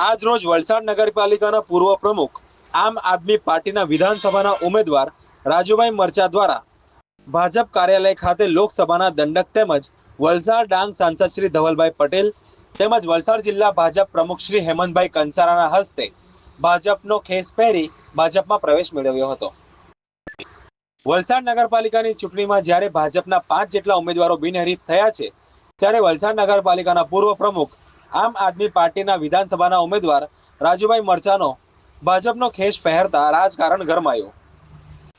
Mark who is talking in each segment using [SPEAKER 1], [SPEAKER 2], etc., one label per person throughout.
[SPEAKER 1] આજ રોજ વલસાડ નગરપાલિકાના પૂર્વ પ્રમુખ આમ આદમી પાર્ટીના વિધાનસભાના ઉમેદવાર રાજુભાઈ મરચા દ્વારા ભાજપ કાર્યાલય ખાતે લોકસભાના દંડક તેમજ વલસાડ ડાંગ સાંસદ શ્રી ધવલભાઈ પટેલ તેમજ વલસાડ જિલ્લા ભાજપ પ્રમુખ શ્રી હેમંતભાઈ કંસારાના હસ્તે ભાજપનો ખેસ પહેરી ભાજપમાં પ્રવેશ મેળવ્યો હતો। વલસાડ નગરપાલિકાની ચૂંટણીમાં જ્યારે ભાજપના 5 જેટલા ઉમેદવારો બિનહરીફ થયા છે, ત્યારે વલસાડ નગરપાલિકાના પૂર્વ પ્રમુખ આમ આદમી પાર્ટીના વિધાનસભાના ઉમેદવાર રાજુભાઈ મરચાનો ભાજપનો ખેસ પહેરતા રાજકારણ ગરમાયું।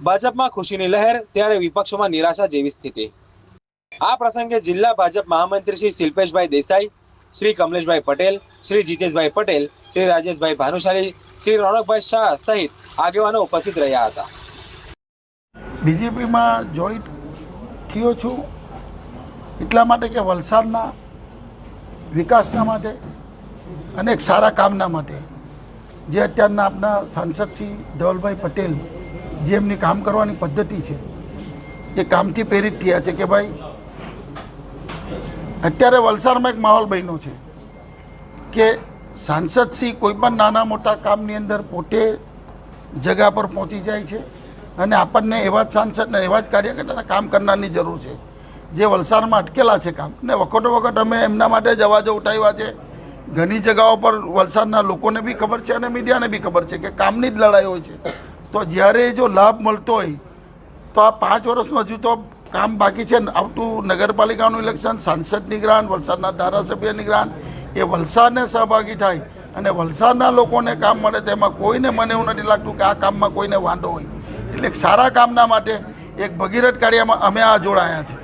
[SPEAKER 1] ભાજપમાં ખુશીની લહેર ત્યારે વિપક્ષોમાં નિરાશા જેવી સ્થિતિ। આ પ્રસંગે જિલ્લા ભાજપ મહામંત્રી શ્રી શિલ્પેશભાઈ દેસાઈ, શ્રી કમલેશભાઈ પટેલ, શ્રી જીતેશભાઈ પટેલ, શ્રી રાજેશભાઈ ભાનુશાલી, શ્રી રોનકભાઈ શાહ સહિત આગેવાનો ઉપસ્થિત રહ્યા હતા।
[SPEAKER 2] બીજેપીમાં જોઈન્ટ થયો છું એટલા માટે કે વલસાડના વિકાસના માટે અને એક સારા કામના માટે જે અત્યારના આપણા સાંસદ શ્રી ધવલભાઈ પટેલ જે એમની કામ કરવાની પદ્ધતિ છે એ કામથી પ્રેરિત થયા છે કે ભાઈ અત્યારે વલસાડમાં એક માહોલ બન્યો છે કે સાંસદ શ્રી કોઈ પણ નાના મોટા કામની અંદર પોતે જગા પર પહોંચી જાય છે અને આપણને એવા જ સાંસદને એવા જ કાર્યકર્તાના કામ કરનારની જરૂર છે જે વલસાડમાં અટકેલા છે કામ ને વખતો વખત અમે એમના માટે જ અવાજો ઉઠાવ્યા છે। ઘણી જગાઓ પર વલસાડના લોકોને બી ખબર છે અને મીડિયાને બી ખબર છે કે કામની જ લડાઈ હોય છે। તો જ્યારે જો લાભ મળતો હોય તો આ 5 વર્ષનું હજુ તો કામ બાકી છે। આવતું નગરપાલિકાનું ઇલેક્શન, સાંસદની ગ્રાન્ટ, વલસાડના ધારાસભ્યની ગ્રાન્ટ એ વલસાડને સહભાગી થાય અને વલસાડના લોકોને કામ મળે તેમાં કોઈને મને એવું નથી લાગતું કે આ કામમાં કોઈને વાંધો હોય। એટલે એક સારા કામના માટે એક ભગીરથ કાર્યમાં અમે આ જોડાયા છે।